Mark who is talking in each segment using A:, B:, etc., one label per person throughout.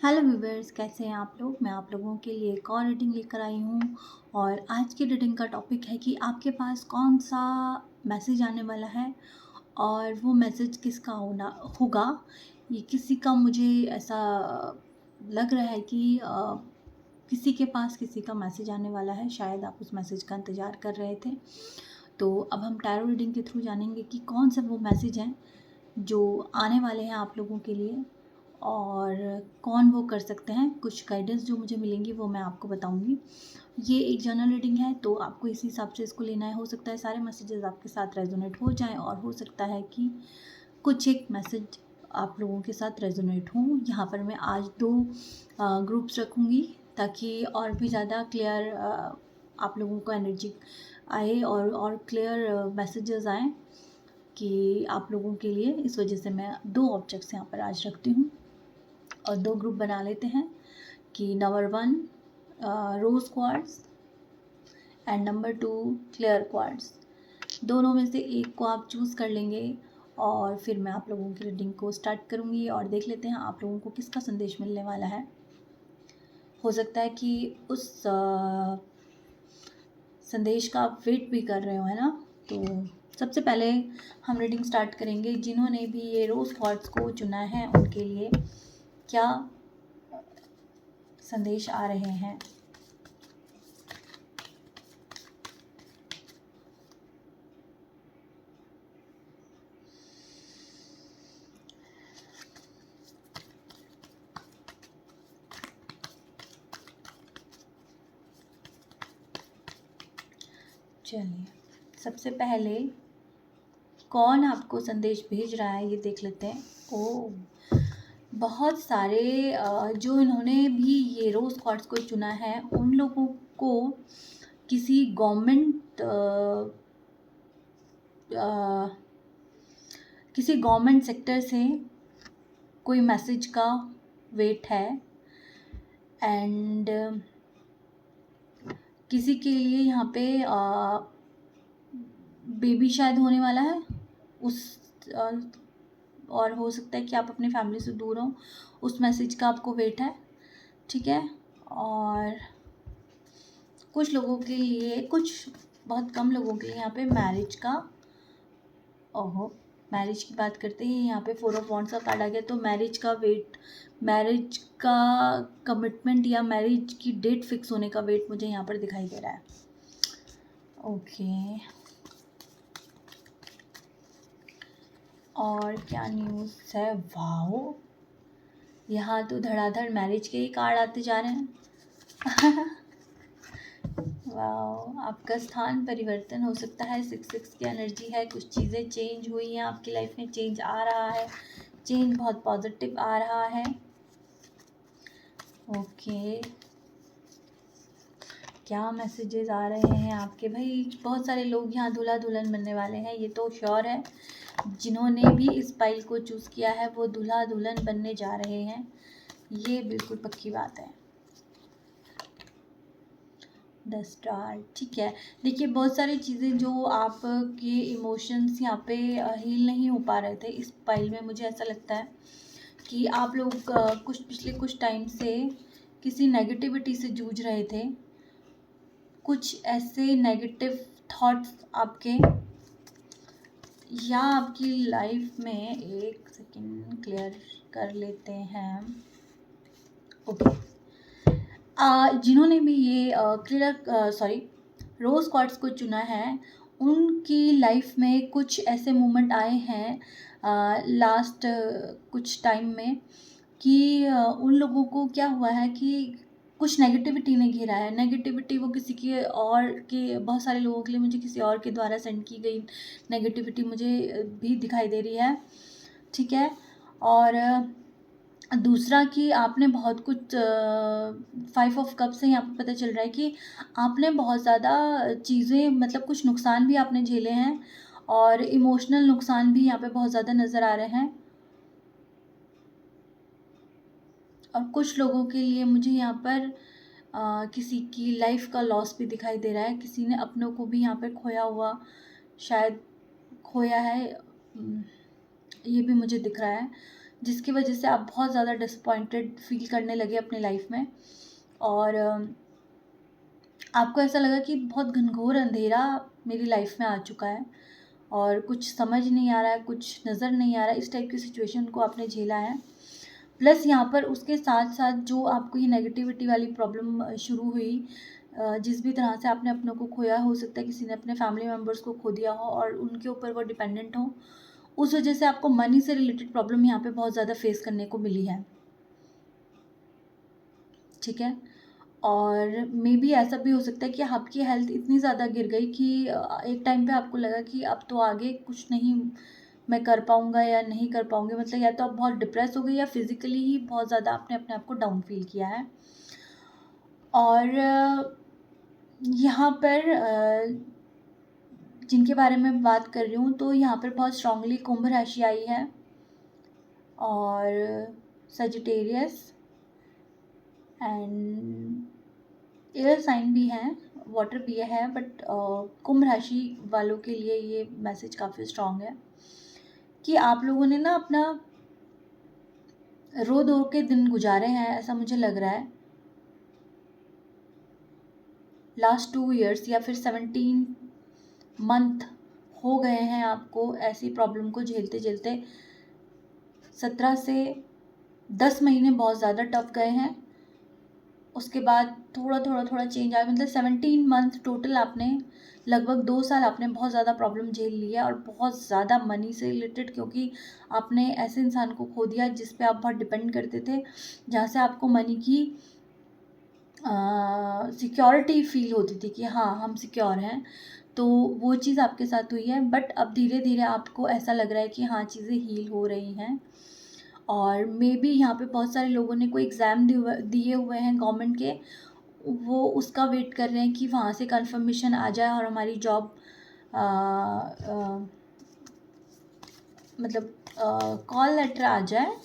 A: Hello viewers, कैसे हैं आप लोग। मैं आप लोगों के लिए एक और रीडिंग लेकर आई हूँ। और आज की रीडिंग का टॉपिक है कि आपके पास कौन सा मैसेज आने वाला है और वो मैसेज किसका होना होगा। ये किसी का, मुझे ऐसा लग रहा है कि किसी के पास किसी का मैसेज आने वाला है। शायद आप उस मैसेज का इंतज़ार कर रहे थे। तो अब हम टैरो रीडिंग के थ्रू जानेंगे कि कौन से वो मैसेज हैं जो आने वाले हैं आप लोगों के लिए और कौन वो कर सकते हैं। कुछ गाइडेंस जो मुझे मिलेंगी वो मैं आपको बताऊंगी। ये एक जनरल रीडिंग है, तो आपको इसी हिसाब से इसको लेना है। हो सकता है सारे मैसेजेस आपके साथ रेजोनेट हो जाएं और हो सकता है कि कुछ एक मैसेज आप लोगों के साथ रेजोनेट हों। यहाँ पर मैं आज दो ग्रुप्स रखूँगी ताकि और भी ज़्यादा क्लियर आप लोगों को एनर्जी आए और क्लियर मैसेजेस आएँ कि आप लोगों के लिए। इस वजह से मैं दो ऑब्जेक्ट्स यहाँ पर आज रखती हूँ और दो ग्रुप बना लेते हैं कि number 1 rose quartz and number 2 clear quartz. दोनों में से एक को आप चूज़ कर लेंगे और फिर मैं आप लोगों की रीडिंग को स्टार्ट करूँगी और देख लेते हैं आप लोगों को किसका संदेश मिलने वाला है। हो सकता है कि उस संदेश का आप वेट भी कर रहे हो, है ना। तो सबसे पहले हम रीडिंग स्टार्ट करेंगे। जिन्होंने भी ये रोज़ क्वार्ट्स को चुना है उनके लिए क्या संदेश आ रहे हैं। चलिए, सबसे पहले कौन आपको संदेश भेज रहा है ये देख लेते हैं। ओ, बहुत सारे जो इन्होंने भी ये रोज़ क्वार्ट्स को चुना है उन लोगों को किसी गवर्नमेंट सेक्टर से कोई मैसेज का वेट है। एंड किसी के लिए यहाँ पे बेबी शायद होने वाला है उस और हो सकता है कि आप अपनी फैमिली से दूर हो, उस मैसेज का आपको वेट है। ठीक है। और कुछ लोगों के लिए, कुछ बहुत कम लोगों के लिए यहाँ पे मैरिज का, ओहो, मैरिज की बात करते ही यहाँ पे 4 ऑफ वॉन्ड्स का कार्ड आ गया। तो मैरिज का वेट, मैरिज का कमिटमेंट या मैरिज की डेट फिक्स होने का वेट मुझे यहाँ पर दिखाई दे रहा है। ओके, और क्या न्यूज़ है। वाओ, यहाँ तो धड़ाधड़ मैरिज के ही कार्ड आते जा रहे हैं। वाओ, आपका स्थान परिवर्तन हो सकता है। 6 की एनर्जी है। कुछ चीज़ें चेंज हुई हैं आपकी लाइफ में, चेंज आ रहा है, चेंज बहुत पॉजिटिव आ रहा है। ओके, क्या मैसेजेस आ रहे हैं आपके। भाई बहुत सारे लोग यहाँ दूल्हा दुल्हन बनने वाले हैं, ये तो श्योर है। जिन्होंने भी इस पाइल को चूज़ किया है वो दूल्हा दुल्हन बनने जा रहे हैं, ये बिल्कुल पक्की बात है। द स्टार, ठीक है। देखिए, बहुत सारी चीज़ें जो आपके इमोशंस यहाँ पे हील नहीं हो पा रहे थे इस पाइल में, मुझे ऐसा लगता है कि आप लोग पिछले कुछ टाइम से किसी नेगेटिविटी से जूझ रहे थे। कुछ ऐसे नेगेटिव थॉट्स आपके या आपकी लाइफ में, एक सेकेंड क्लियर कर लेते हैं। ओके, जिन्होंने भी ये रोज़ क्वार्ट्स को चुना है उनकी लाइफ में कुछ ऐसे मोमेंट आए हैं लास्ट कुछ टाइम में कि उन लोगों को क्या हुआ है कि कुछ नेगेटिविटी ने घेरा है। नेगेटिविटी वो किसी की और के, बहुत सारे लोगों के लिए मुझे किसी और के द्वारा सेंड की गई नेगेटिविटी मुझे भी दिखाई दे रही है। ठीक है। और दूसरा कि आपने बहुत कुछ 5 ऑफ कप से यहाँ पे पता चल रहा है कि आपने बहुत ज़्यादा चीज़ें, मतलब कुछ नुकसान भी आपने झेले हैं और इमोशनल नुकसान भी यहाँ पे बहुत ज़्यादा नज़र आ रहे हैं। और कुछ लोगों के लिए मुझे यहाँ पर किसी की लाइफ का लॉस भी दिखाई दे रहा है। किसी ने अपनों को भी यहाँ पे खोया हुआ, शायद खोया है, ये भी मुझे दिख रहा है। जिसकी वजह से आप बहुत ज़्यादा डिसअपॉइंटेड फील करने लगे अपने लाइफ में, और आपको ऐसा लगा कि बहुत घनघोर अंधेरा मेरी लाइफ में आ चुका है और कुछ समझ नहीं आ रहा है, कुछ नज़र नहीं आ रहा है। इस टाइप की सिचुएशन को आपने झेला है। प्लस यहाँ पर उसके साथ साथ जो आपको ये नेगेटिविटी वाली प्रॉब्लम शुरू हुई, जिस भी तरह से आपने अपनों को खोया, हो सकता है किसी ने अपने फैमिली मेम्बर्स को खो दिया हो और उनके ऊपर वो डिपेंडेंट हो, उस वजह से आपको मनी से रिलेटेड प्रॉब्लम यहाँ पे बहुत ज़्यादा फेस करने को मिली है। ठीक है। और मे बी ऐसा भी हो सकता है कि आपकी हेल्थ इतनी ज़्यादा गिर गई कि एक टाइम पे आपको लगा कि अब तो आगे कुछ नहीं मैं कर पाऊँगा या नहीं कर पाऊँगी, मतलब या तो आप बहुत डिप्रेस हो गई या फिज़िकली ही बहुत ज़्यादा आपने अपने आप को डाउन फील किया है। और यहाँ पर जिनके बारे में बात कर रही हूँ, तो यहाँ पर बहुत स्ट्रांगली कुंभ राशि आई है और सजिटेरियस एंड एयर साइन भी हैं, वाटर भी है, बट कुंभ राशि वालों के लिए ये मैसेज काफ़ी स्ट्रांग है कि आप लोगों ने ना अपना रो धो के दिन गुजारे हैं, ऐसा मुझे लग रहा है। लास्ट 2 इयर्स या फिर 17 मंथ हो गए हैं आपको ऐसी प्रॉब्लम को झेलते झेलते। 17 से 10 महीने बहुत ज़्यादा टफ गए हैं, उसके बाद थोड़ा चेंज आया, मतलब 17 मंथ टोटल आपने, लगभग 2 साल आपने बहुत ज़्यादा प्रॉब्लम झेल ली है और बहुत ज़्यादा मनी से रिलेटेड, क्योंकि आपने ऐसे इंसान को खो दिया जिस पे आप बहुत डिपेंड करते थे, जहाँ से आपको मनी की सिक्योरिटी फील होती थी कि हाँ हम सिक्योर हैं। तो वो चीज़ आपके साथ हुई है, बट अब धीरे धीरे आपको ऐसा लग रहा है कि हाँ चीज़ें हील हो रही हैं। और मे बी यहाँ पे बहुत सारे लोगों ने कोई एग्ज़ाम दिए हुए हैं गवर्नमेंट के, वो उसका वेट कर रहे हैं कि वहाँ से कंफर्मेशन आ जाए और हमारी जॉब मतलब कॉल लेटर आ जाए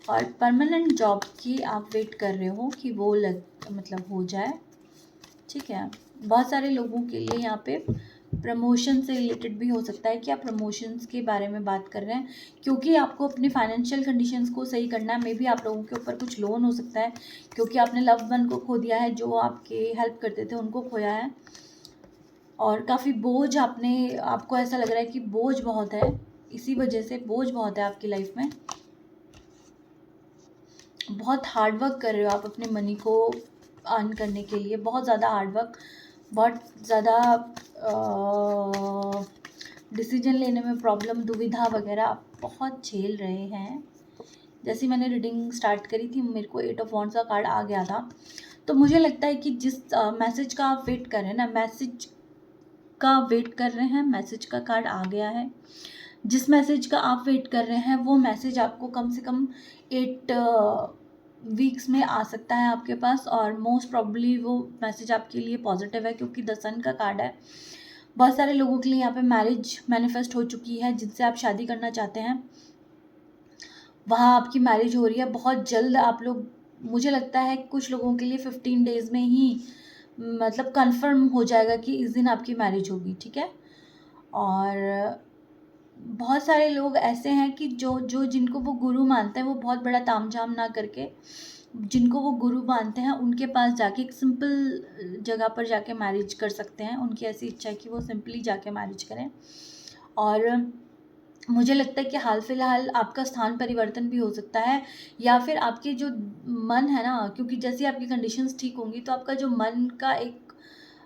A: और परमानेंट जॉब की आप वेट कर रहे हो कि वो मतलब हो जाए। ठीक है। बहुत सारे लोगों के लिए यहाँ पे प्रमोशन से रिलेटेड भी हो सकता है कि आप प्रमोशंस के बारे में बात कर रहे हैं, क्योंकि आपको अपने फाइनेंशियल कंडीशंस को सही करना है। मे बी आप लोगों के ऊपर कुछ लोन हो सकता है, क्योंकि आपने लव्ड वन को खो दिया है, जो आपके हेल्प करते थे उनको खोया है, और काफ़ी बोझ आपको ऐसा लग रहा है कि बोझ बहुत है, इसी वजह से बोझ बहुत है आपकी लाइफ में। बहुत हार्ड वर्क कर रहे हो आप अपने मनी को अर्न करने के लिए, बहुत ज़्यादा हार्ड वर्क, बहुत ज़्यादा डिसीजन लेने में प्रॉब्लम, दुविधा वगैरह आप बहुत झेल रहे हैं। जैसे मैंने रीडिंग स्टार्ट करी थी, मेरे को 8 ऑफ वॉन्ड्स का कार्ड आ गया था। तो मुझे लगता है कि जिस मैसेज का आप वेट कर रहे हैं ना, मैसेज का वेट कर रहे हैं, मैसेज का कार्ड आ गया है। जिस मैसेज का आप वेट कर रहे हैं वो मैसेज आपको कम से कम 8 वीक्स में आ सकता है आपके पास, और मोस्ट प्रॉब्ली वो मैसेज आपके लिए पॉजिटिव है, क्योंकि द सन का कार्ड है। बहुत सारे लोगों के लिए यहाँ पे मैरिज मैनिफेस्ट हो चुकी है, जिनसे आप शादी करना चाहते हैं वहाँ आपकी मैरिज हो रही है बहुत जल्द। आप लोग, मुझे लगता है कुछ लोगों के लिए 15 डेज़ में ही मतलब कंफर्म हो जाएगा कि इस दिन आपकी मैरिज होगी। ठीक है। और बहुत सारे लोग ऐसे हैं कि जो जिनको वो गुरु मानते हैं, वो बहुत बड़ा तामझाम ना करके जिनको वो गुरु मानते हैं उनके पास जाके एक सिंपल जगह पर जाके मैरिज कर सकते हैं। उनकी ऐसी इच्छा है कि वो सिंपली जाके मैरिज करें। और मुझे लगता है कि हाल फिलहाल आपका स्थान परिवर्तन भी हो सकता है, या फिर आपके जो मन है ना, क्योंकि जैसे आपकी कंडीशंस ठीक होंगी तो आपका जो मन का एक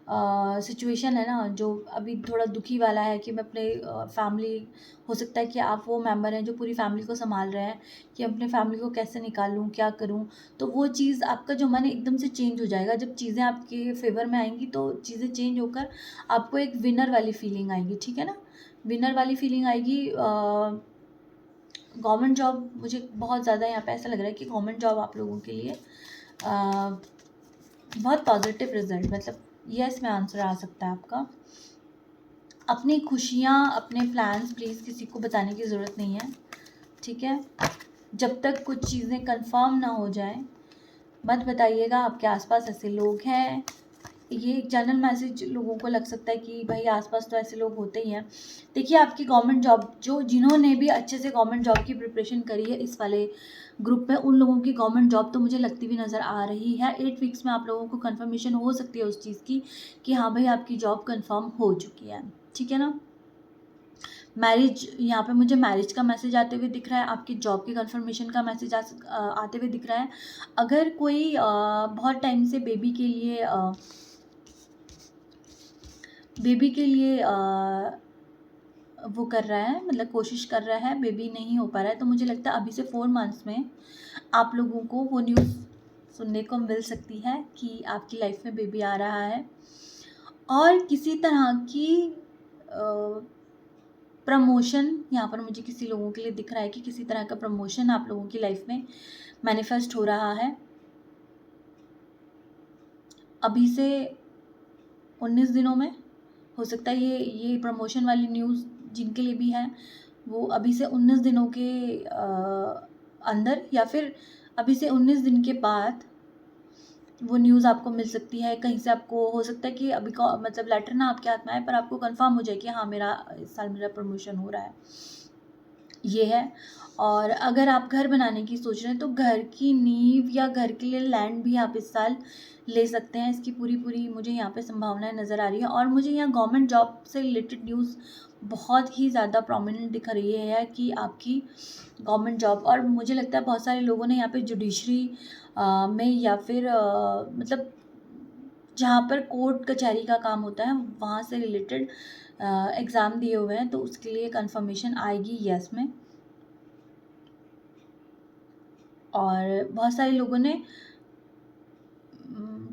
A: सिचुएशन है ना, जो अभी थोड़ा दुखी वाला है कि मैं अपने फैमिली, हो सकता है कि आप वो मेंबर हैं जो पूरी फैमिली को संभाल रहे हैं कि अपने फैमिली को कैसे निकालूं, क्या करूं, तो वो चीज़ आपका जो मन है एकदम से चेंज हो जाएगा। जब चीज़ें आपके फेवर में आएंगी तो चीज़ें चेंज होकर आपको एक विनर वाली फीलिंग आएगी। ठीक है ना, विनर वाली फीलिंग आएगी। गवर्नमेंट जॉब, मुझे बहुत ज़्यादा यहाँ पे ऐसा लग रहा है कि गवर्नमेंट जॉब आप लोगों के लिए बहुत पॉजिटिव रिजल्ट, मतलब यस में आंसर आ सकता है आपका। अपनी खुशियाँ, अपने प्लान्स प्लीज़ किसी को बताने की ज़रूरत नहीं है। ठीक है। जब तक कुछ चीज़ें कंफर्म ना हो जाएं मत बताइएगा। आपके आसपास ऐसे लोग हैं ये एक जनरल मैसेज लोगों को लग सकता है कि भाई आसपास तो ऐसे लोग होते ही हैं। देखिए आपकी गवर्नमेंट जॉब, जो जिन्होंने भी अच्छे से गवर्नमेंट जॉब की प्रिपरेशन करी है इस वाले ग्रुप में, उन लोगों की गवर्नमेंट जॉब तो मुझे लगती भी नज़र आ रही है। 8 वीक्स में आप लोगों को कंफर्मेशन हो सकती है उस चीज़ की कि हाँ भाई आपकी जॉब कंफर्म हो चुकी है, ठीक है ना। मैरिज, यहाँ पे मुझे मैरिज का मैसेज आते हुए दिख रहा है, आपकी जॉब की कंफर्मेशन का मैसेज आते हुए दिख रहा है। अगर कोई बहुत टाइम से बेबी के लिए वो कर रहा है, मतलब कोशिश कर रहा है, बेबी नहीं हो पा रहा है, तो मुझे लगता है अभी से 4 मंथ्स में आप लोगों को वो न्यूज़ सुनने को मिल सकती है कि आपकी लाइफ में बेबी आ रहा है। और किसी तरह की प्रमोशन यहाँ पर मुझे किसी लोगों के लिए दिख रहा है कि किसी तरह का प्रमोशन आप लोगों की लाइफ में मैनिफेस्ट हो रहा है। अभी से 19 दिनों में हो सकता है ये प्रमोशन वाली न्यूज़ जिनके लिए भी है वो अभी से 19 दिनों के अंदर, या फिर अभी से 19 दिन के बाद वो न्यूज़ आपको मिल सकती है। कहीं से आपको हो सकता है कि अभी का मतलब लेटर ना आपके हाथ में आए, पर आपको कंफर्म हो जाए कि हाँ मेरा इस साल मेरा प्रमोशन हो रहा है, ये है। और अगर आप घर बनाने की सोच रहे हैं तो घर की नींव या घर के लिए लैंड भी आप इस साल ले सकते हैं। इसकी पूरी मुझे यहाँ पे संभावनाएं नज़र आ रही है। और मुझे यहाँ गवर्नमेंट जॉब से रिलेटेड न्यूज़ बहुत ही ज़्यादा प्रोमिनेंट दिख रही है कि आपकी गवर्नमेंट जॉब, और मुझे लगता है बहुत सारे लोगों ने यहाँ पे जुडिशरी में या फिर मतलब जहाँ पर कोर्ट कचहरी का काम होता है वहाँ से रिलेटेड एग्ज़ाम दिए हुए हैं, तो उसके लिए कंफर्मेशन आएगी यस में। और बहुत सारे लोगों ने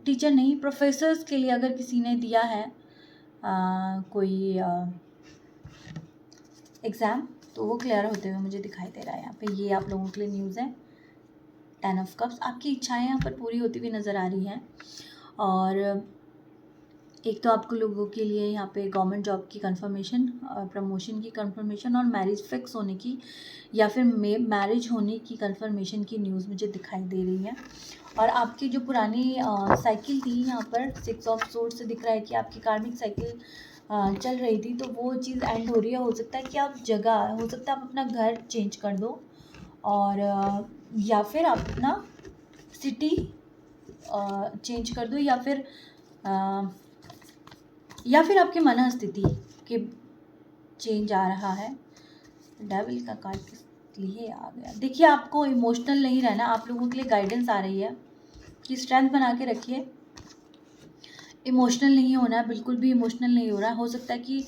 A: टीचर नहीं, प्रोफेसर्स के लिए अगर किसी ने दिया है कोई एग्ज़ाम, तो वो क्लियर होते हुए मुझे दिखाई दे रहा है यहाँ पे। ये आप लोगों के लिए न्यूज़ है। 10 ऑफ कप्स, आपकी इच्छाएं यहाँ पर पूरी होती हुई नज़र आ रही हैं। और एक तो आपको लोगों के लिए यहाँ पे गवर्नमेंट जॉब की कंफर्मेशन, प्रमोशन की कंफर्मेशन और मैरिज फिक्स होने की या फिर मैरिज होने की कंफर्मेशन की न्यूज़ मुझे दिखाई दे रही है। और आपकी जो पुरानी साइकिल थी, यहाँ पर 6 ऑफ सोर्ड से दिख रहा है कि आपकी कार्मिक साइकिल चल रही थी, तो वो चीज़ एंड हो रही है। हो सकता है कि आप जगह, हो सकता है आप अपना घर चेंज कर दो, और या फिर आप अपना सिटी चेंज कर दो, या फिर आपकी मनःस्थिति के चेंज आ रहा है। डेविल का कार्ड किस लिए आ गया? देखिए आपको इमोशनल नहीं रहना, आप लोगों के लिए गाइडेंस आ रही है कि स्ट्रेंथ बना के रखिए, इमोशनल नहीं होना है, बिल्कुल भी इमोशनल नहीं हो रहा है। हो सकता है कि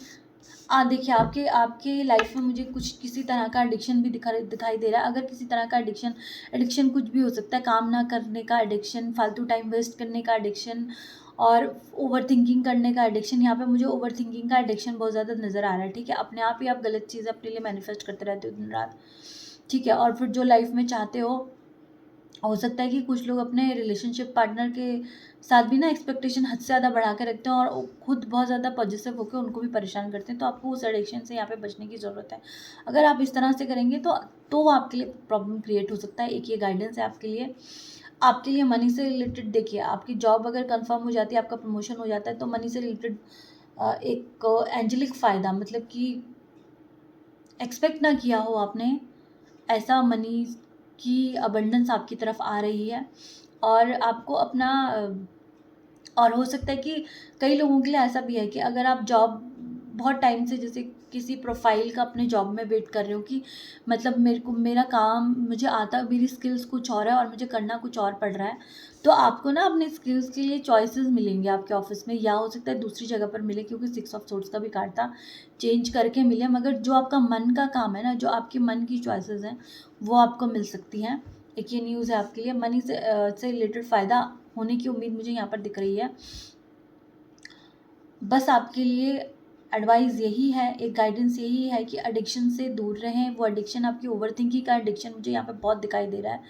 A: देखिए आपके लाइफ में मुझे कुछ किसी तरह का एडिक्शन भी दिखाई दे रहा है। अगर किसी तरह का एडिक्शन कुछ भी हो सकता है, काम ना करने का एडिक्शन, फालतू टाइम वेस्ट करने का एडिक्शन और ओवर थिंकिंग करने का एडिक्शन। यहाँ पे मुझे ओवर थिंकिंग का एडिक्शन बहुत ज़्यादा नज़र आ रहा है, ठीक है। अपने आप ही आप गलत चीज़ अपने लिए मैनिफेस्ट करते रहते हो दिन रात, ठीक है। और फिर जो लाइफ में चाहते हो सकता है कि कुछ लोग अपने रिलेशनशिप पार्टनर के साथ भी ना एक्सपेक्टेशन हद से ज़्यादा बढ़ा के रखते हैं और खुद बहुत ज़्यादा पॉजिटिव होकर उनको भी परेशान करते हैं। तो आपको उस एडिक्शन से यहाँ पे बचने की ज़रूरत है। अगर आप इस तरह से करेंगे तो आपके लिए प्रॉब्लम क्रिएट हो सकता है। एक ये गाइडेंस है आपके लिए मनी से रिलेटेड। देखिए आपकी जॉब अगर कंफर्म हो जाती है, आपका प्रमोशन हो जाता है, तो मनी से रिलेटेड एक एंजेलिक फ़ायदा, मतलब कि एक्सपेक्ट ना किया हो आपने, ऐसा मनी की अबंडेंस आपकी तरफ आ रही है। और आपको अपना और हो सकता है कि कई लोगों के लिए ऐसा भी है कि अगर आप जॉब बहुत टाइम से जैसे किसी प्रोफाइल का अपने जॉब में वेट कर रहे हो कि मतलब मेरा काम मुझे आता, मेरी स्किल्स कुछ और है और मुझे करना कुछ और पड़ रहा है, तो आपको ना अपने स्किल्स के लिए चॉइसेस मिलेंगे आपके ऑफिस में, या हो सकता है दूसरी जगह पर मिले, क्योंकि 6 ऑफ सोर्ड्स का भी कार्ड था, चेंज करके मिले। मगर जो आपका मन का काम है ना, जो आपके मन की चॉइसेस हैं, वो आपको मिल सकती हैं। एक ये न्यूज़ है आपके लिए, मनी से रिलेटेड फ़ायदा होने की उम्मीद मुझे यहाँ पर दिख रही है। बस आपके लिए एडवाइस यही है, एक गाइडेंस यही है कि एडिक्शन से दूर रहें। वो एडिक्शन आपकी ओवरथिंकिंग का एडिक्शन मुझे यहाँ पे बहुत दिखाई दे रहा है।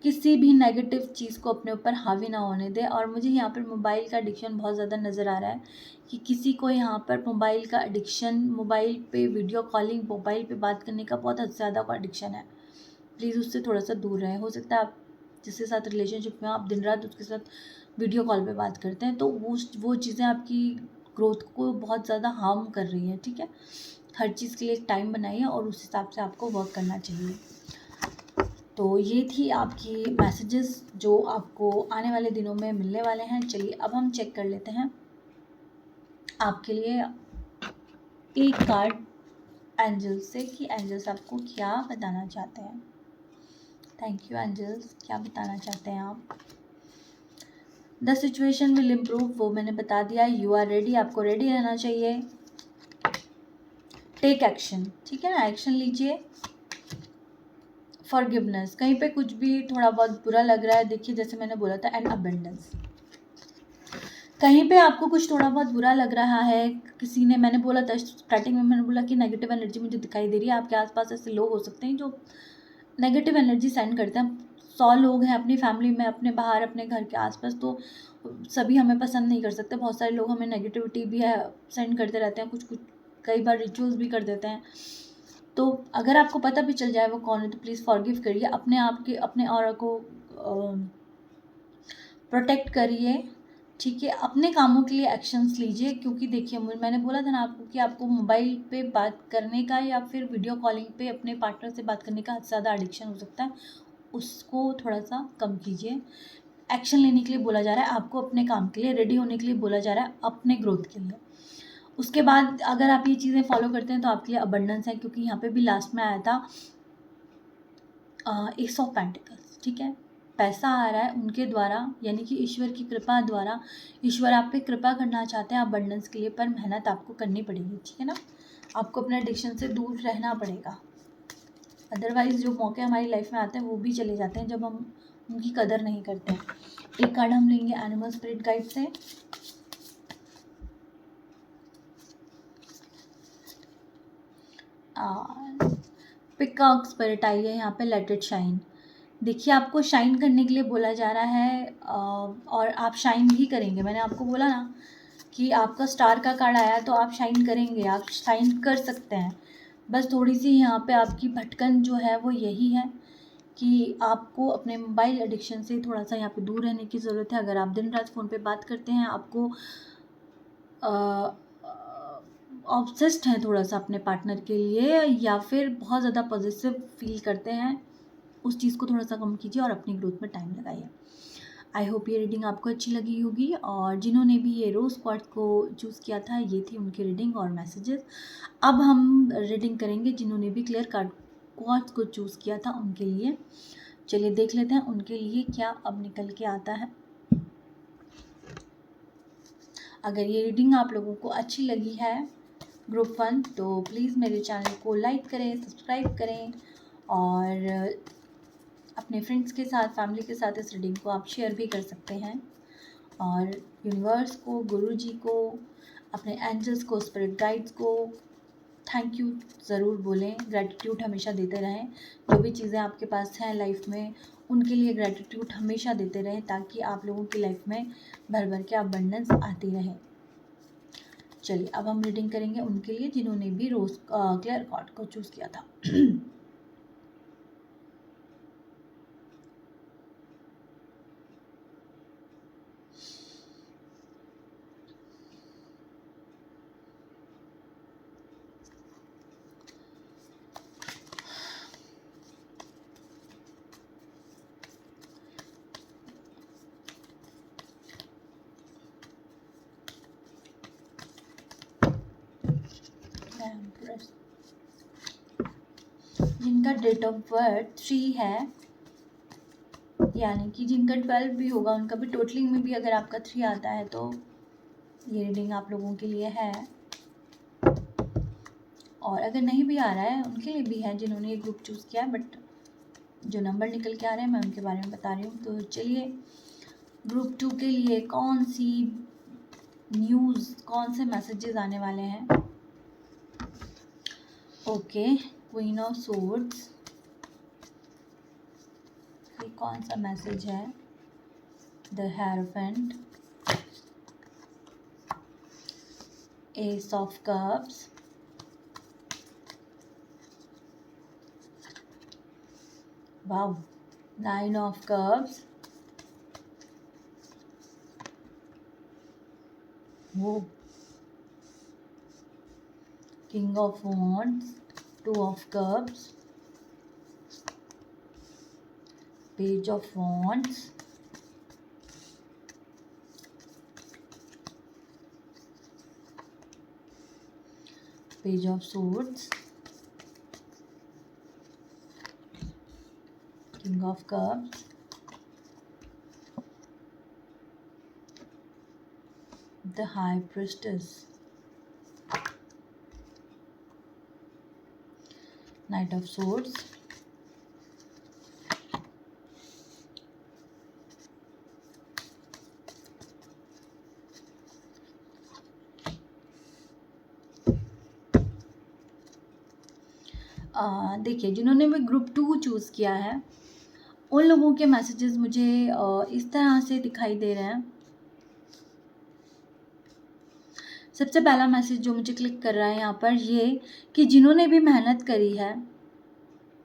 A: किसी भी नेगेटिव चीज़ को अपने ऊपर हावी ना होने दें। और मुझे यहाँ पर मोबाइल का एडिक्शन बहुत ज़्यादा नज़र आ रहा है कि किसी को यहाँ पर मोबाइल का एडिक्शन, मोबाइल पे वीडियो कॉलिंग, मोबाइल पे बात करने का बहुत ज़्यादा एडिक्शन है। प्लीज़ उससे थोड़ा सा दूर रहें। हो सकता है आप जिसके साथ रिलेशनशिप में आप दिन रात उसके साथ वीडियो कॉल पे बात करते हैं, तो वो चीज़ें आपकी ग्रोथ को बहुत ज़्यादा हार्म कर रही है, ठीक है। हर चीज़ के लिए एक टाइम बनाइए और उस हिसाब से आपको वर्क करना चाहिए। तो ये थी आपकी मैसेजेस जो आपको आने वाले दिनों में मिलने वाले हैं। चलिए अब हम चेक कर लेते हैं आपके लिए एक कार्ड एंजल्स से कि एंजल्स आपको क्या बताना चाहते हैं। थैंक यू एंजल्स, क्या बताना चाहते हैं आप। द सिचुएशन विल इम्प्रूव, वो मैंने बता दिया। यू आर रेडी, आपको रेडी रहना चाहिए। टेक एक्शन, ठीक है ना, एक्शन लीजिए। फॉरगिवनेस, कहीं पे कुछ भी थोड़ा बहुत बुरा लग रहा है, देखिए जैसे मैंने बोला था, एंड अबंडेंस, कहीं पे आपको कुछ थोड़ा बहुत बुरा लग रहा है, किसी ने, मैंने बोला था स्टार्टिंग में, मैंने बोला कि नेगेटिव एनर्जी मुझे दिखाई दे रही है। आपके आसपास ऐसे लोग हो सकते हैं जो नेगेटिव एनर्जी सेंड करते हैं। 100 लोग हैं अपनी फैमिली में, अपने बाहर, अपने घर के आसपास, तो सभी हमें पसंद नहीं कर सकते। बहुत सारे लोग हमें नेगेटिविटी भी है सेंड करते रहते हैं, कुछ कुछ कई बार रिचुअल्स भी कर देते हैं। तो अगर आपको पता भी चल जाए वो कौन है तो प्लीज़ फॉरगिव करिए, अपने आप के, अपने ऑरा को प्रोटेक्ट करिए, ठीक है। अपने कामों के लिए एक्शंस लीजिए, क्योंकि देखिए मैंने बोला था ना आपको कि आपको मोबाइल पे बात करने का या फिर वीडियो कॉलिंग पे अपने पार्टनर से बात करने का हद से ज़्यादा एडिक्शन हो सकता है। उसको थोड़ा सा कम कीजिए। एक्शन लेने के लिए बोला जा रहा है आपको, अपने काम के लिए रेडी होने के लिए बोला जा रहा है, अपने ग्रोथ के लिए। उसके बाद अगर आप ये चीज़ें फॉलो करते हैं तो आपके लिए अबंडेंस है, क्योंकि यहाँ पे भी लास्ट में आया था एस ऑफ पेंटिकल्स, ठीक है। पैसा आ रहा है उनके द्वारा, यानी कि ईश्वर की कृपा द्वारा। ईश्वर आप पे कृपा करना चाहते हैं अबंडेंस के लिए, पर मेहनत आपको करनी पड़ेगी, ठीक है ना। आपको अपने एडिक्शन से दूर रहना पड़ेगा, अदरवाइज़ जो मौके हमारी लाइफ में आते हैं वो भी चले जाते हैं जब हम उनकी कदर नहीं करते हैं। एक कार्ड हम लेंगे एनिमल स्पिरिट गाइड से। पिकॉक स्पिरिट आई है यहाँ पे, लेट इट शाइन। देखिए आपको शाइन करने के लिए बोला जा रहा है, और आप शाइन भी करेंगे। मैंने आपको बोला ना कि आपका स्टार का कार्ड आया, तो आप शाइन करेंगे, आप शाइन कर सकते हैं। बस थोड़ी सी यहाँ पे आपकी भटकन जो है वो यही है कि आपको अपने मोबाइल एडिक्शन से थोड़ा सा यहाँ पे दूर रहने की ज़रूरत है। अगर आप दिन रात फ़ोन पे बात करते हैं, आपको ऑब्सेस्ड हैं थोड़ा सा अपने पार्टनर के लिए, या फिर बहुत ज़्यादा पॉजिटिव फील करते हैं, उस चीज़ को थोड़ा सा कम कीजिए और अपनी ग्रोथ में टाइम लगाइए। आई होप ये रीडिंग आपको अच्छी लगी होगी, और जिन्होंने भी ये रोज़ क्वार्ट्ज को चूज़ किया था, ये थी उनकी रीडिंग और मैसेजेस। अब हम रीडिंग करेंगे जिन्होंने भी क्लियर क्वार्ट्ज को चूज़ किया था उनके लिए। चलिए देख लेते हैं उनके लिए क्या अब निकल के आता है। अगर ये रीडिंग आप लोगों को अच्छी लगी है ग्रुप 1, तो प्लीज़ मेरे चैनल को लाइक करें, सब्सक्राइब करें, और अपने फ्रेंड्स के साथ, फैमिली के साथ इस रीडिंग को आप शेयर भी कर सकते हैं। और यूनिवर्स को, गुरुजी को, अपने एंजल्स को, स्पिरिट गाइड्स को थैंक यू ज़रूर बोलें। ग्रैटिट्यूड हमेशा देते रहें, जो भी चीज़ें आपके पास हैं लाइफ में उनके लिए ग्रैटिट्यूड हमेशा देते रहें, ताकि आप लोगों की लाइफ में भर भर के अबंडेंस आती रहे। चलिए अब हम रीडिंग करेंगे उनके लिए जिन्होंने भी रोज़ क्लियर कार्ड को चूज़ किया था। जिनका डेट ऑफ बर्थ 3 है, यानी कि जिनका 12 भी होगा, उनका भी टोटलिंग में भी अगर आपका 3 आता है तो ये रीडिंग आप लोगों के लिए है। और अगर नहीं भी आ रहा है उनके लिए भी है जिन्होंने ये ग्रुप चूज़ किया है, बट जो नंबर निकल के आ रहे हैं मैं उनके बारे में बता रही हूँ। तो चलिए ग्रुप 2 के लिए कौन सी न्यूज़, कौन से मैसेजेस आने वाले हैं। ओके, क्वीन ऑफ सोर्ड्स, ये कौन सा मैसेज है। The hierophant, S of cups, wow, Nine of Cups. Oh. King of Wands. Two of Cups. Page of Wands. Page of Swords. King of Cups. The High Priestess. Knight of Swords. देखिए, जिन्होंने भी group 2 choose किया है, उन लोगों के messages मुझे इस तरह से दिखाई दे रहे हैं। सबसे पहला मैसेज जो मुझे क्लिक कर रहा है यहाँ पर ये कि जिन्होंने भी मेहनत करी है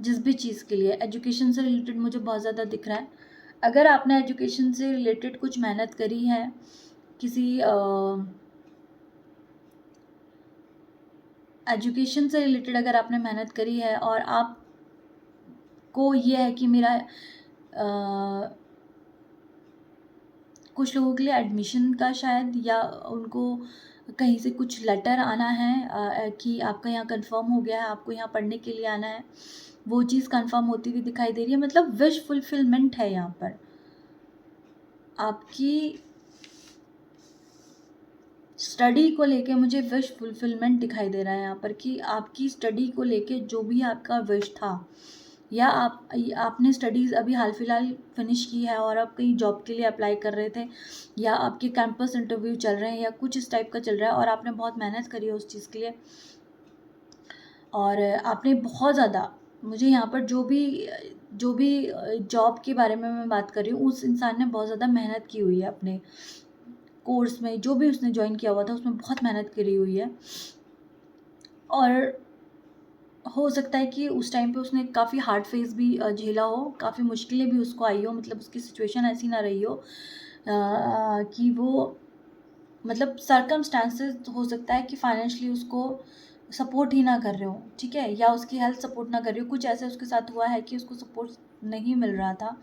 A: जिस भी चीज़ के लिए, एजुकेशन से रिलेटेड मुझे बहुत ज़्यादा दिख रहा है। अगर आपने एजुकेशन से रिलेटेड कुछ मेहनत करी है, किसी एजुकेशन से रिलेटेड अगर आपने मेहनत करी है और आपको ये है कि मेरा कुछ लोगों के लिए एडमिशन का शायद, या उनको कहीं से कुछ लेटर आना है कि आपका यहाँ कंफर्म हो गया है, आपको यहाँ पढ़ने के लिए आना है, वो चीज़ कंफर्म होती हुई दिखाई दे रही है। मतलब विश फुलफिलमेंट है यहाँ पर। आपकी स्टडी को लेके मुझे विश फुलफिलमेंट दिखाई दे रहा है यहाँ पर, कि आपकी स्टडी को लेके जो भी आपका विश था, या आपने स्टडीज़ अभी हाल फिलहाल फिनिश की है और आप कहीं जॉब के लिए अप्लाई कर रहे थे, या आपके कैंपस इंटरव्यू चल रहे हैं, या कुछ इस टाइप का चल रहा है और आपने बहुत मेहनत करी है उस चीज़ के लिए, और आपने बहुत ज़्यादा, मुझे यहाँ पर जो भी जॉब के बारे में मैं बात कर रही हूँ, उस इंसान ने बहुत ज़्यादा मेहनत की हुई है अपने कोर्स में, जो भी उसने ज्वाइन किया हुआ था उसमें बहुत मेहनत करी हुई है। और हो सकता है कि उस टाइम पे उसने काफ़ी हार्ड फेस भी झेला हो, काफ़ी मुश्किलें भी उसको आई हो, मतलब उसकी सिचुएशन ऐसी ना रही हो कि वो, मतलब सर्कमस्टांसेस हो सकता है कि फाइनेंशियली उसको सपोर्ट ही ना कर रहे हो, ठीक है, या उसकी हेल्थ सपोर्ट ना कर रही हो, कुछ ऐसे उसके साथ हुआ है कि उसको सपोर्ट नहीं मिल रहा था,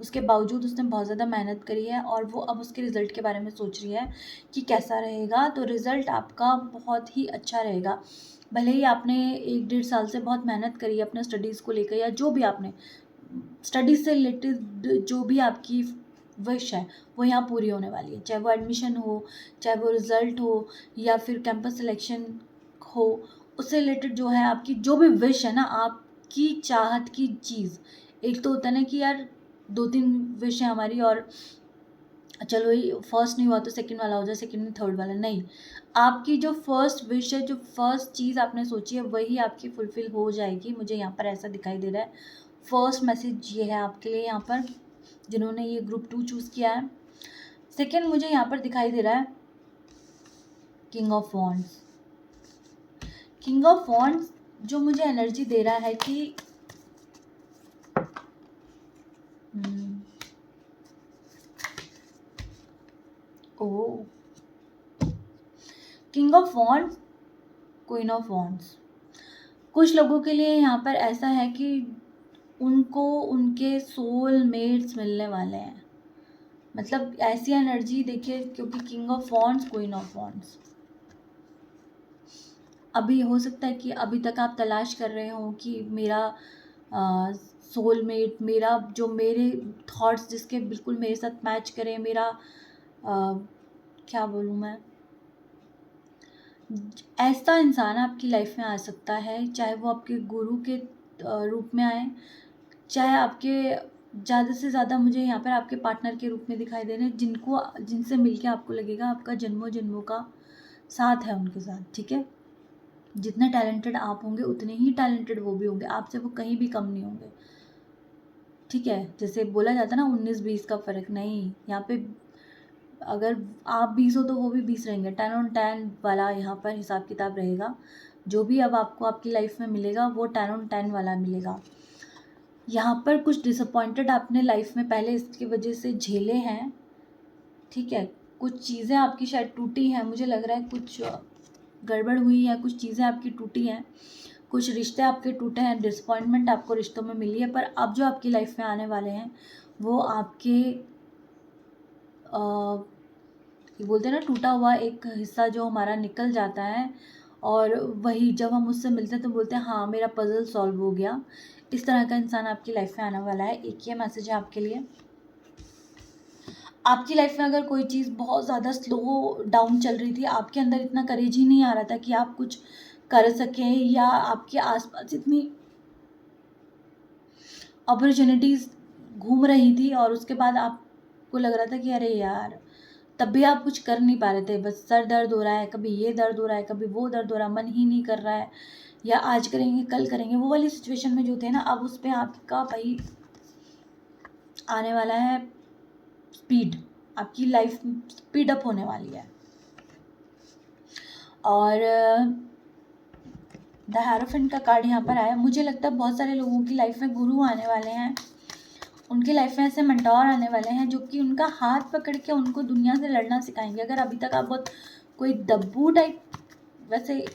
A: उसके बावजूद उसने बहुत ज़्यादा मेहनत करी है और वो अब उसके रिज़ल्ट के बारे में सोच रही है कि कैसा रहेगा। तो रिज़ल्ट आपका बहुत ही अच्छा रहेगा। भले ही आपने 1 डेढ़ साल से बहुत मेहनत करी है अपने स्टडीज़ को लेकर, या जो भी आपने स्टडीज़ से रिलेटेड जो भी आपकी विश है वो यहाँ पूरी होने वाली है, चाहे वो एडमिशन हो, चाहे वो रिज़ल्ट हो, या फिर कैंपस सिलेक्शन हो, उससे रिलेटेड जो है आपकी जो भी विश है ना, आपकी चाहत की चीज़। एक तो होता है ना कि यार 2-3 विश है हमारी, और चलो ये फर्स्ट नहीं हुआ तो सेकंड वाला हो जाए, सेकंड नहीं थर्ड वाला, नहीं। आपकी जो फर्स्ट विश है, जो फर्स्ट चीज़ आपने सोची है, वही आपकी फुलफ़िल हो जाएगी। मुझे यहाँ पर ऐसा दिखाई दे रहा है। फर्स्ट मैसेज ये है आपके लिए यहाँ पर, जिन्होंने ये ग्रुप 2 चूज़ किया है। सेकंड मुझे यहाँ पर दिखाई दे रहा है king of wands. King of wands जो मुझे एनर्जी दे रहा है कि oh, king of wands, queen of wands. कुछ लोगों के लिए यहाँ पर ऐसा है कि उनको उनके सोल मेट्स मिलने वाले हैं। मतलब ऐसी एनर्जी देखिए, क्योंकि king of wands, queen of wands, अभी हो सकता है कि अभी तक आप तलाश कर रहे हो कि मेरा सोलमेट, मेरा जो मेरे थॉट्स जिसके बिल्कुल मेरे साथ मैच करे, मेरा क्या बोलूँ मैं, ऐसा इंसान आपकी लाइफ में आ सकता है, चाहे वो आपके गुरु के रूप में आए, चाहे आपके, ज़्यादा से ज़्यादा मुझे यहाँ पर आपके पार्टनर के रूप में दिखाई दे रहे हैं, जिनसे मिलके आपको लगेगा आपका जन्मों जन्मों का साथ है उनके साथ, ठीक है। जितने टैलेंटेड आप होंगे उतने ही टैलेंटेड वो भी होंगे, आपसे वो कहीं भी कम नहीं होंगे, ठीक है। जैसे बोला जाता है ना 19-20 का फ़र्क, नहीं, यहाँ पे अगर आप 20 हो तो वो भी 20 रहेंगे। 10 ऑन 10 वाला यहाँ पर हिसाब किताब रहेगा। जो भी अब आपको आपकी लाइफ में मिलेगा वो 10 ऑन 10 वाला मिलेगा। यहाँ पर कुछ डिसअपॉइंटेड आपने लाइफ में पहले इसकी वजह से झेले हैं, ठीक है। कुछ चीज़ें आपकी शायद टूटी हैं, मुझे लग रहा है कुछ गड़बड़ हुई है, कुछ चीज़ें आपकी टूटी हैं, कुछ रिश्ते आपके टूटे हैं, डिसअपॉइंटमेंट आपको रिश्तों में मिली है। पर अब जो आपकी लाइफ में आने वाले हैं वो आपके ये बोलते हैं ना, टूटा हुआ एक हिस्सा जो हमारा निकल जाता है, और वही जब हम उससे मिलते हैं तो बोलते हैं हाँ मेरा पजल सॉल्व हो गया। इस तरह का इंसान आपकी लाइफ में आने वाला है। एक ये मैसेज है आपके लिए। आपकी लाइफ में अगर कोई चीज़ बहुत ज़्यादा स्लो डाउन चल रही थी, आपके अंदर इतना करेज ही नहीं आ रहा था कि आप कुछ कर सकें, या आपके आसपास इतनी अपॉर्चुनिटीज़ घूम रही थी और उसके बाद आपको लग रहा था कि अरे यार, तब भी आप कुछ कर नहीं पा रहे थे। बस सर दर्द हो रहा है, कभी ये दर्द हो रहा है, कभी वो दर्द हो रहा है, मन ही नहीं कर रहा है, या आज करेंगे कल करेंगे, वो वाली सिचुएशन में जो थे ना, अब उस पर आपका भाई आने वाला है स्पीड। आपकी लाइफ स्पीड अप होने वाली है। और द हेरोफेंट का कार्ड यहाँ पर आया। मुझे लगता है बहुत सारे लोगों की लाइफ में गुरु आने वाले हैं, उनकी लाइफ में ऐसे मेंटोर आने वाले हैं जो कि उनका हाथ पकड़ के उनको दुनिया से लड़ना सिखाएंगे। अगर अभी तक आप बहुत कोई दब्बू टाइप, वैसे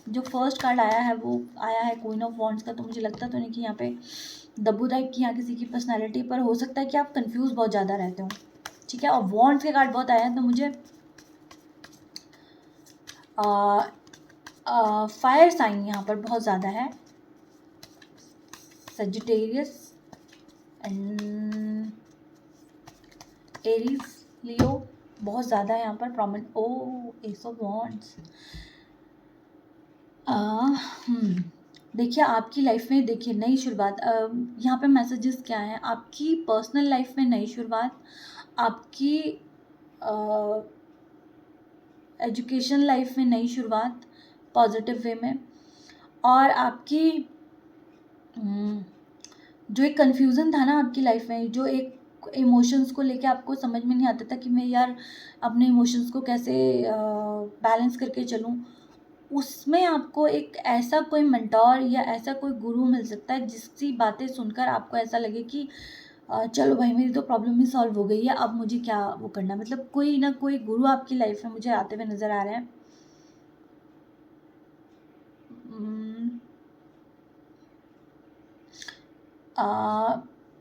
A: जो फर्स्ट कार्ड आया है वो आया है क्वीन ऑफ वॉन्ड्स का, तो मुझे लगता तो नहीं कि यहाँ पे दब्बू टाइप की यहाँ किसी की पर्सनैलिटी, पर हो सकता है कि आप कंफ्यूज बहुत ज़्यादा रहते हो, ठीक है। और वॉन्ड्स के कार्ड बहुत आए हैं, तो मुझे फायर साइन यहाँ पर बहुत ज़्यादा है। सजिटेरियस एंड एरीज, लियो बहुत ज़्यादा है यहाँ पर prominent. Oh ace of wands. देखिए आपकी लाइफ में, देखिए नई शुरुआत, यहाँ पे मैसेजेस क्या हैं, आपकी पर्सनल लाइफ में नई शुरुआत, आपकी एजुकेशन लाइफ में नई शुरुआत पॉजिटिव वे में, और आपकी जो एक कन्फ्यूज़न था ना आपकी लाइफ में, जो एक इमोशंस को लेके आपको समझ में नहीं आता था कि मैं यार अपने इमोशंस को कैसे बैलेंस करके चलूँ, उसमें आपको एक ऐसा कोई मेंटोर या ऐसा कोई गुरु मिल सकता है जिसकी बातें सुनकर आपको ऐसा लगे कि चलो भाई मेरी तो प्रॉब्लम ही सॉल्व हो गई है, अब मुझे क्या वो करना। मतलब कोई ना कोई गुरु आपकी लाइफ में मुझे आते हुए नज़र आ रहे हैं।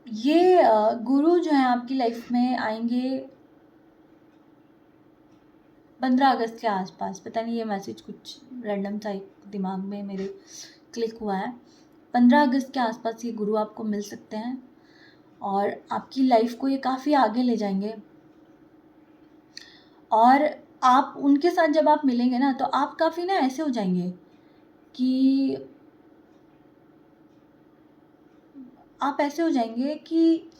A: ये गुरु जो है आपकी लाइफ में आएंगे 15 अगस्त के आसपास। पता नहीं, ये मैसेज कुछ रैंडम सा एक दिमाग में मेरे क्लिक हुआ है। 15 अगस्त के आसपास ये गुरु आपको मिल सकते हैं और आपकी लाइफ को ये काफ़ी आगे ले जाएंगे। और आप उनके साथ जब आप मिलेंगे ना, तो आप काफ़ी ना ऐसे हो जाएंगे कि आप ऐसे हो जाएंगे कि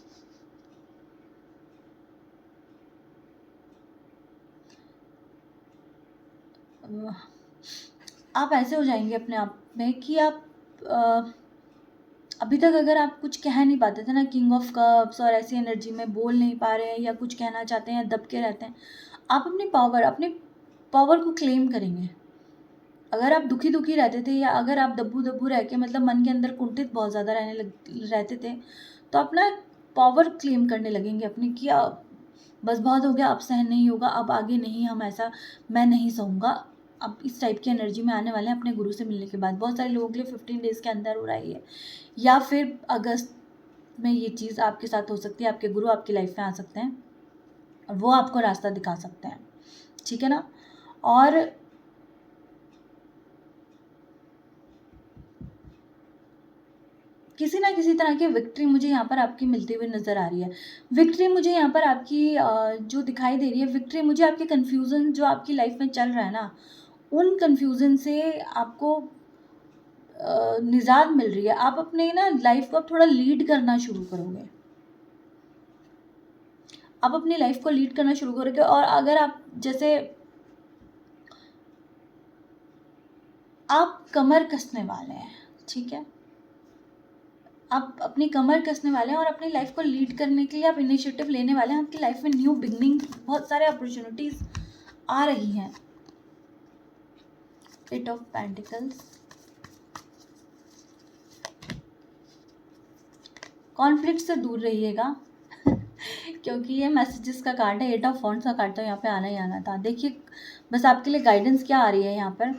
A: आप ऐसे हो जाएंगे अपने आप में कि आप अभी तक अगर आप कुछ कह नहीं पाते थे ना, किंग ऑफ कप्स और ऐसी एनर्जी में बोल नहीं पा रहे हैं या कुछ कहना चाहते हैं या दब के रहते हैं, आप अपनी पावर को क्लेम करेंगे। अगर आप दुखी दुखी रहते थे या अगर आप दब्बू दब्बू रह के मतलब मन के अंदर कुंठित बहुत ज़्यादा रहते थे, तो अपना पावर क्लेम करने लगेंगे अपनी कि बस बहुत हो गया, अब सहन नहीं होगा, अब आगे नहीं, हम ऐसा मैं नहीं सहूँगा। अब इस टाइप की एनर्जी में आने वाले हैं अपने गुरु से मिलने के बाद। बहुत सारे लोगों के लिए 15 डेज़ के अंदर हो रहा है ये, या फिर अगस्त में ये चीज़ आपके साथ हो सकती है। आपके गुरु आपकी लाइफ में आ सकते हैं और वो आपको रास्ता दिखा सकते हैं, ठीक है ना। और किसी ना किसी तरह की विक्ट्री मुझे यहाँ पर आपकी मिलती हुई नज़र आ रही है। विक्ट्री मुझे यहाँ पर आपकी जो दिखाई दे रही है, विक्ट्री मुझे आपके कन्फ्यूज़न जो आपकी लाइफ में चल रहा है ना, उन कन्फ्यूज़न से आपको निजात मिल रही है। आप अपने ना लाइफ को अब थोड़ा लीड करना शुरू करोगे, आप अपनी लाइफ को लीड करना शुरू करोगे। और अगर आप जैसे आप कमर कसने वाले हैं, ठीक है, आप अपनी कमर कसने वाले हैं और अपनी लाइफ को लीड करने के लिए आप इनिशिएटिव लेने वाले हैं। आपकी लाइफ में न्यू बिगनिंग, बहुत सारे अपॉर्चुनिटीज़ आ रही हैं। 8 ऑफ पेंटिकल्स, कॉन्फ्लिक्ट से दूर रहिएगा क्योंकि ये मैसेजेस का कार्ड है, 8 ऑफ वॉन्ड्स का कार्ड, तो यहाँ पे आना ही आना था। देखिए बस आपके लिए गाइडेंस क्या आ रही है यहाँ पर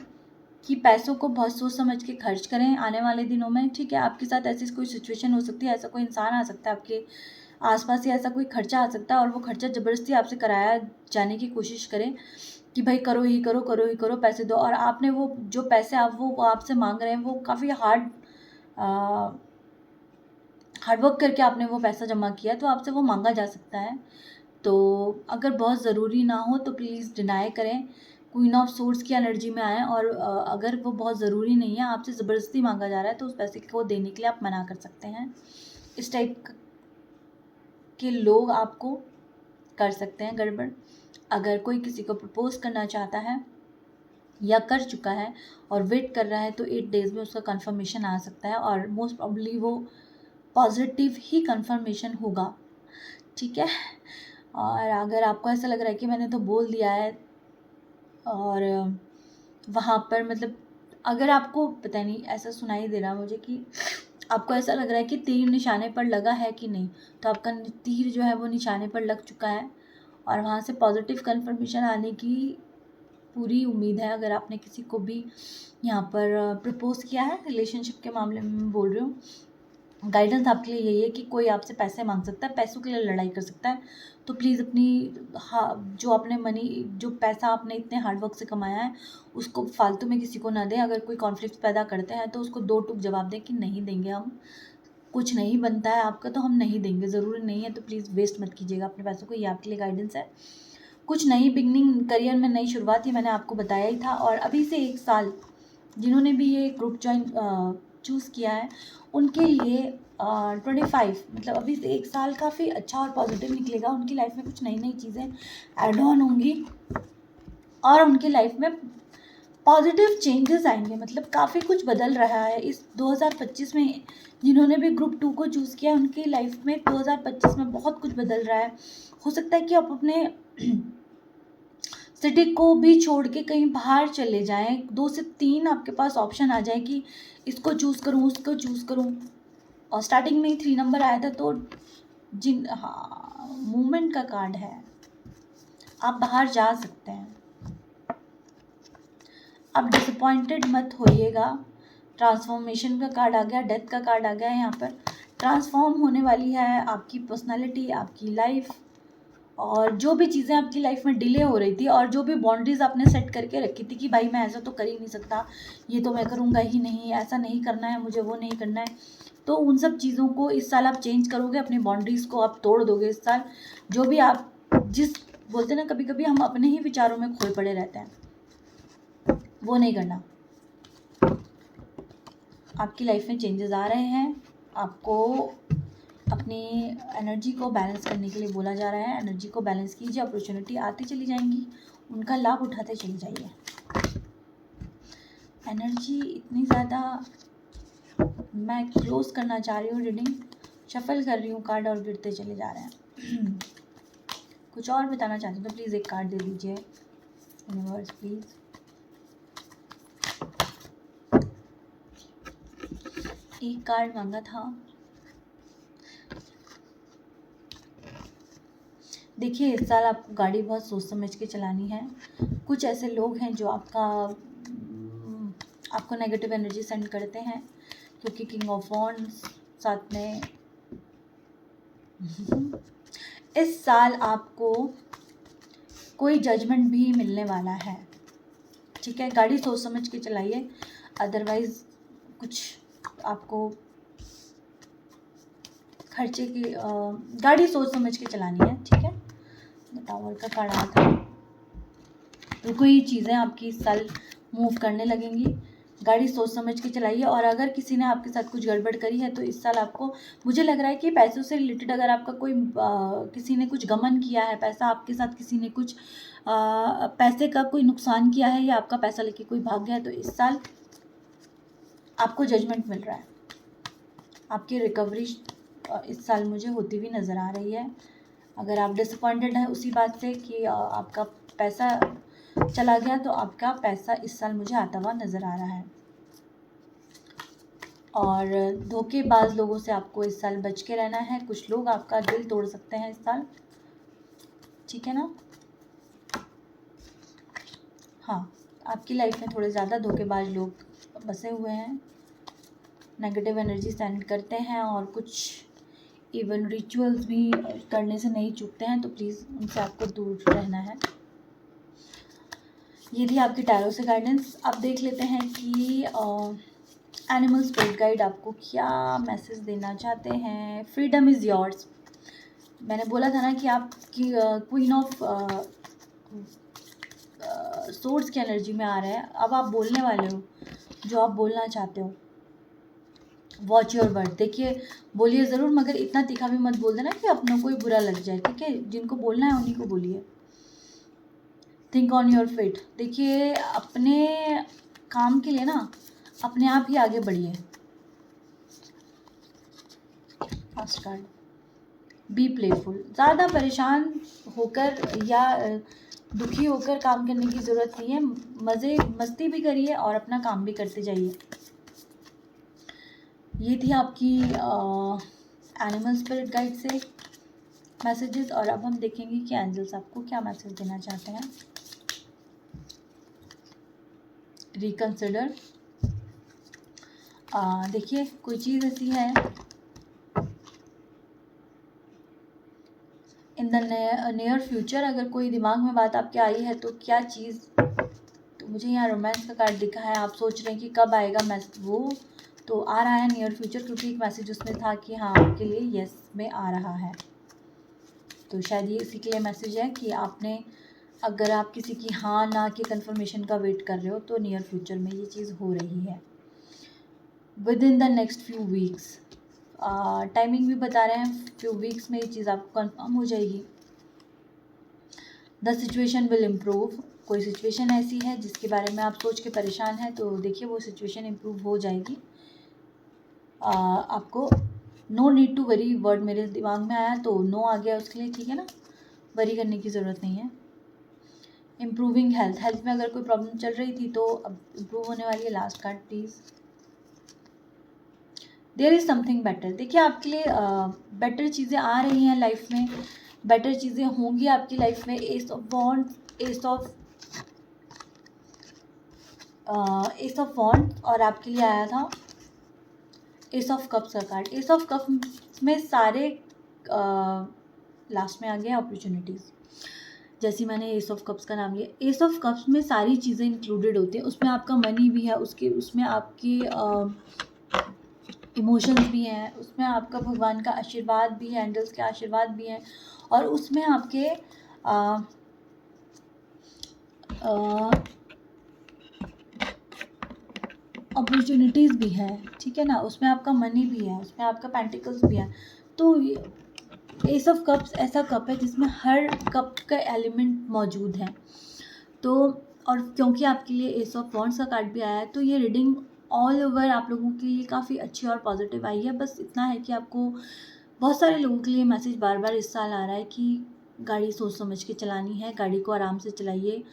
A: कि पैसों को बहुत सोच समझ के खर्च करें आने वाले दिनों में, ठीक है। आपके साथ ऐसी कोई सिचुएशन हो सकती है, ऐसा कोई इंसान आ सकता है आपके आसपास, या ऐसा कोई खर्चा आ सकता है और वो खर्चा ज़बरदस्ती आपसे कराया जाने की कोशिश करें कि भाई करो ही करो, करो ही करो, पैसे दो। और आपने वो जो पैसे वो आपसे मांग रहे हैं, वो काफ़ी हार्डवर्क करके आपने वो पैसा जमा किया, तो आपसे वो मांगा जा सकता है। तो अगर बहुत ज़रूरी ना हो तो प्लीज़ डिनाई करें, क्वीन ऑफ सोर्स की एनर्जी में आएँ। और अगर वो बहुत ज़रूरी नहीं है, आपसे ज़बरदस्ती मांगा जा रहा है, तो उस पैसे को देने के लिए आप मना कर सकते हैं। इस टाइप के लोग आपको कर सकते हैं गड़बड़। अगर कोई किसी को प्रपोज करना चाहता है या कर चुका है और वेट कर रहा है, तो 8 डेज़ में उसका कंफर्मेशन आ सकता है और मोस्ट प्रॉब्ली वो पॉजिटिव ही कंफर्मेशन होगा, ठीक है। और अगर आपको ऐसा लग रहा है कि मैंने तो बोल दिया है और वहाँ पर मतलब अगर आपको पता नहीं ऐसा सुनाई दे रहा मुझे कि आपको ऐसा लग रहा है कि तीर निशाने पर लगा है कि नहीं, तो आपका तीर जो है वो निशाने पर लग चुका है और वहाँ से पॉजिटिव कंफर्मेशन आने की पूरी उम्मीद है। अगर आपने किसी को भी यहाँ पर प्रपोज किया है, रिलेशनशिप के मामले में मैं बोल रही हूँ, गाइडेंस आपके लिए यही है कि कोई आपसे पैसे मांग सकता है, पैसों के लिए लड़ाई कर सकता है। तो प्लीज़ अपनी जो आपने जो पैसा आपने इतने हार्डवर्क से कमाया है, उसको फालतू में किसी को ना दें। अगर कोई कॉन्फ्लिक्ट पैदा करते हैं तो उसको 2 टूक जवाब दें कि नहीं देंगे हम, कुछ नहीं बनता है आपका तो हम नहीं देंगे, ज़रूरी नहीं है, तो प्लीज़ वेस्ट मत कीजिएगा अपने पैसों को। ये आपके लिए गाइडेंस है। कुछ नई बिगनिंग, करियर में नई शुरुआत, ही मैंने आपको बताया ही था। और अभी से 1 साल जिन्होंने भी ये ग्रुप चूज़ किया है, उनके लिए 25 मतलब अभी से 1 साल काफ़ी अच्छा और पॉजिटिव निकलेगा। उनकी लाइफ में कुछ नई नई चीज़ें ऐड ऑन होंगी और उनकी लाइफ में पॉजिटिव चेंजेस आएंगे। मतलब काफ़ी कुछ बदल रहा है इस 2025 में। जिन्होंने भी ग्रुप 2 को चूज़ किया, उनकी लाइफ में 2025 में बहुत कुछ बदल रहा है। हो सकता है कि आप अपने सिटी को भी छोड़ के कहीं बाहर चले जाएं, 2 से 3 आपके पास ऑप्शन आ जाए कि इसको चूज़ करूं, उसको चूज़ करूं। और स्टार्टिंग में ही 3 नंबर आया था, तो मूवमेंट का कार्ड है, आप बाहर जा सकते हैं। अब डिसअपॉइंटेड मत होइएगा। ट्रांसफॉर्मेशन का कार्ड आ गया, डेथ का कार्ड आ गया है। यहाँ पर ट्रांसफॉर्म होने वाली है आपकी पर्सनालिटी, आपकी लाइफ, और जो भी चीज़ें आपकी लाइफ में डिले हो रही थी और जो भी बाउंड्रीज आपने सेट करके रखी थी कि भाई मैं ऐसा तो कर ही नहीं सकता, ये तो मैं करूँगा ही नहीं, ऐसा नहीं करना है मुझे, वो नहीं करना है, तो उन सब चीज़ों को इस साल आप चेंज करोगे। अपनी बाउंड्रीज़ को आप तोड़ दोगे इस साल। जो भी आप बोलते हैं ना, कभी कभी हम अपने ही विचारों में खोए पड़े रहते हैं, वो नहीं करना। आपकी लाइफ में चेंजेस आ रहे हैं, आपको अपनी एनर्जी को बैलेंस करने के लिए बोला जा रहा है। एनर्जी को बैलेंस कीजिए, अपॉर्चुनिटी आती चली जाएंगी, उनका लाभ उठाते चले जाइए। एनर्जी इतनी ज़्यादा, मैं क्लोज करना चाह रही हूँ रीडिंग, शफल कर रही हूँ कार्ड और गिरते चले जा रहे हैं। कुछ और बताना चाहते हो तो प्लीज़ एक कार्ड दे दीजिए यूनिवर्स प्लीज़। एक कार्ड मांगा था। देखिए इस साल आपको गाड़ी बहुत सोच समझ के चलानी है। कुछ ऐसे लोग हैं जो आपको नेगेटिव एनर्जी सेंड करते हैं, क्योंकि किंग ऑफ वॉन्ड्स साथ में इस साल आपको कोई जजमेंट भी मिलने वाला है, ठीक है। गाड़ी सोच समझ के चलाइए, अदरवाइज कुछ आपको खर्चे की गाड़ी सोच समझ के चलानी है, ठीक है। टावर का कार्ड आया था, तो कोई चीज़ें आपकी इस साल मूव करने लगेंगी। गाड़ी सोच समझ के चलाइए। और अगर किसी ने आपके साथ कुछ गड़बड़ करी है तो इस साल आपको, मुझे लग रहा है कि पैसों से रिलेटेड अगर आपका कोई किसी ने कुछ गमन किया है, पैसा आपके साथ किसी ने कुछ पैसे का कोई नुकसान किया है या आपका पैसा लेके कोई भाग गया है, तो इस साल आपको जजमेंट मिल रहा है। आपकी रिकवरी इस साल मुझे होती हुई नज़र आ रही है। अगर आप डिसअपॉइंटेड हैं उसी बात से कि आपका पैसा चला गया, तो आपका पैसा इस साल मुझे आता हुआ नज़र आ रहा है। और धोखेबाज लोगों से आपको इस साल बच के रहना है। कुछ लोग आपका दिल तोड़ सकते हैं इस साल, ठीक है ना। हाँ, आपकी लाइफ में थोड़े ज़्यादा धोखेबाज लोग बसे हुए हैं, नेगेटिव एनर्जी सेंड करते हैं और कुछ इवन रिचुअल्स भी करने से नहीं चूकते हैं, तो प्लीज़ उनसे आपको दूर रहना है। ये थी आपकी टैरो से गाइडेंस। अब देख लेते हैं कि एनिमल स्पिरिट गाइड आपको क्या मैसेज देना चाहते हैं। Freedom is yours. मैंने बोला था ना कि आपकी क्वीन ऑफ सोर्स की एनर्जी में आ रहे हैं। अब आप बोलने वाले हो जो आप बोलना चाहते हो। Watch your word. देखिए, बोलिए ज़रूर, मगर इतना तीखा भी मत बोल देना कि अपनों को ही बुरा लग जाए, ठीक है। जिनको बोलना है उन्हीं को बोलिए। Think on your fit. देखिए, अपने काम के लिए ना अपने आप ही आगे बढ़िए। First card, be playful. ज़्यादा परेशान होकर या दुखी होकर काम करने की ज़रूरत नहीं है। मस्ती भी करिए और अपना काम भी करते जाइए। ये थी आपकी एनिमल स्पिरिट गाइड से मैसेजेस। और अब हम देखेंगे कि एंजल्स आपको क्या मैसेज देना चाहते हैं। रिकंसिडर। देखिए, कोई चीज़ ऐसी है इन द नियर फ्यूचर। अगर कोई दिमाग में बात आपके आई है तो क्या चीज़, तो मुझे यहाँ रोमांस का कार्ड दिखा है। आप सोच रहे हैं कि कब आएगा मैसेज, वो तो आ रहा है नियर फ्यूचर, क्योंकि एक मैसेज उसमें था कि हाँ आपके लिए यस में आ रहा है। तो शायद ये इसी के लिए मैसेज है कि आपने, अगर आप किसी की हाँ ना की कंफर्मेशन का वेट कर रहे हो तो नियर फ्यूचर में ये चीज़ हो रही है। With in the next few weeks, timing भी बता रहे हैं, फ्यू वीक्स में ये चीज़ आपको कंफर्म हो जाएगी। The situation will improve. कोई सिचुएशन ऐसी है जिसके बारे में आप सोच के परेशान हैं, तो देखिए वो सिचुएशन इम्प्रूव हो जाएगी। आपको no need to worry word मेरे दिमाग में आया तो नो आ गया उसके लिए, ठीक है ना। वरी करने की ज़रूरत नहीं है। Improving health. हेल्थ में अगर कोई प्रॉब्लम चल रही थी तो अब इम्प्रूव होने वाली है। Last card please. There is something better. देखिए, आपके लिए बेटर चीज़ें आ रही हैं लाइफ में, बेटर चीज़ें होंगी आपकी लाइफ में। S of wands, S of wands, और आपके लिए आया था एस ऑफ कप्स का कार्ड। एस ऑफ कप्स में सारे लास्ट में आ गया अपॉर्चुनिटीज़। जैसे मैंने एस ऑफ कप्स का नाम लिया, एस ऑफ कप्स में सारी चीज़ें इंक्लूडेड होती हैं। उसमें आपका मनी भी है, उसमें आपकी इमोशंस भी हैं, उसमें आपका भगवान का आशीर्वाद भी है, एंजल्स के आशीर्वाद भी हैं, और उसमें आपके अपॉर्चुनिटीज़ भी है, ठीक है ना। उसमें आपका मनी भी है, उसमें आपका पेंटिकल्स भी है। तो एस ऑफ कप्स ऐसा कप है जिसमें हर कप का एलिमेंट मौजूद है। तो और क्योंकि आपके लिए एस ऑफ वॉन्ड्स का कार्ड भी आया है, तो ये रीडिंग ऑल ओवर आप लोगों के लिए काफ़ी अच्छी और पॉजिटिव आई है। बस इतना है कि आपको, बहुत सारे लोगों के लिए मैसेज बार बार इस साल आ रहा है कि गाड़ी सोच समझ के चलानी है, गाड़ी को आराम से चलाइए।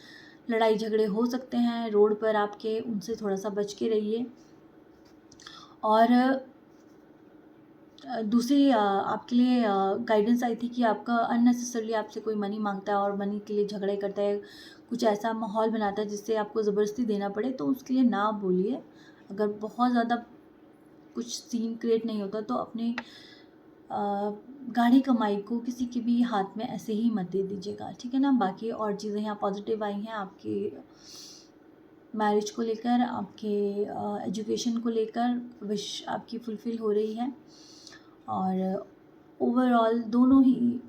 A: लड़ाई झगड़े हो सकते हैं रोड पर आपके, उनसे थोड़ा सा बच के रहिए। और दूसरी आपके लिए गाइडेंस आई थी कि आपका अननेसेसरली आपसे कोई मनी मांगता है और मनी के लिए झगड़े करता है, कुछ ऐसा माहौल बनाता है जिससे आपको ज़बरदस्ती देना पड़े, तो उसके लिए ना बोलिए। अगर बहुत ज़्यादा कुछ सीन क्रिएट नहीं होता तो अपने गाढ़ी कमाई को किसी के भी हाथ में ऐसे ही मत दे दीजिएगा, ठीक है ना। बाकी और चीज़ें यहाँ पॉजिटिव आई हैं आपकी मैरिज को लेकर, आपके एजुकेशन को लेकर, विश आपकी फुलफ़िल हो रही है। और ओवरऑल दोनों ही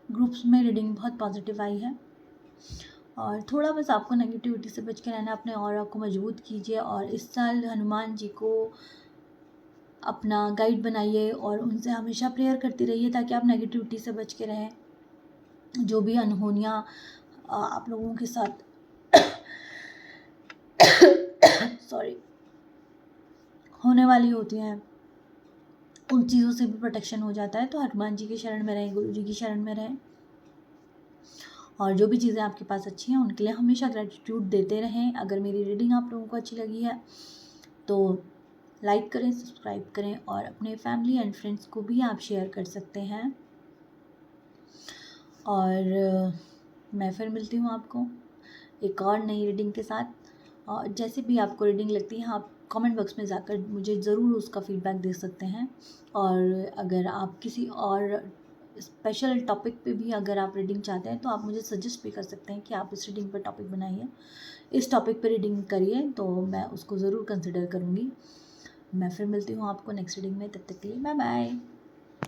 A: ग्रुप्स में रीडिंग बहुत पॉजिटिव आई है। और थोड़ा बस आपको नेगेटिविटी से बच के रहना, अपने ऑरा को मजबूत कीजिए, और इस साल हनुमान जी को अपना गाइड बनाइए और उनसे हमेशा प्रेयर करती रहिए ताकि आप नेगेटिविटी से बच के रहें। जो भी अनहोनियाँ आप लोगों के साथ सॉरी होने वाली होती हैं, उन चीज़ों से भी प्रोटेक्शन हो जाता है। तो हनुमान जी की शरण में रहें, गुरु जी की शरण में रहें, और जो भी चीज़ें आपके पास अच्छी हैं उनके लिए हमेशा ग्रेटिट्यूड देते रहें। अगर मेरी रीडिंग आप लोगों को अच्छी लगी है तो लाइक करें, सब्सक्राइब करें और अपने फैमिली एंड फ्रेंड्स को भी आप शेयर कर सकते हैं। और मैं फिर मिलती हूँ आपको एक और नई रीडिंग के साथ। और जैसे भी आपको रीडिंग लगती है आप कमेंट बॉक्स में जाकर मुझे ज़रूर उसका फीडबैक दे सकते हैं। और अगर आप किसी और स्पेशल टॉपिक पे भी अगर आप रीडिंग चाहते हैं तो आप मुझे सजेस्ट भी कर सकते हैं कि आप इस रीडिंग पर टॉपिक बनाइए, इस टॉपिक पे रीडिंग करिए, तो मैं उसको ज़रूर कंसिडर करूँगी। मैं फिर मिलती हूँ आपको नेक्स्ट रीडिंग में, तब तक के लिए बाय बाय।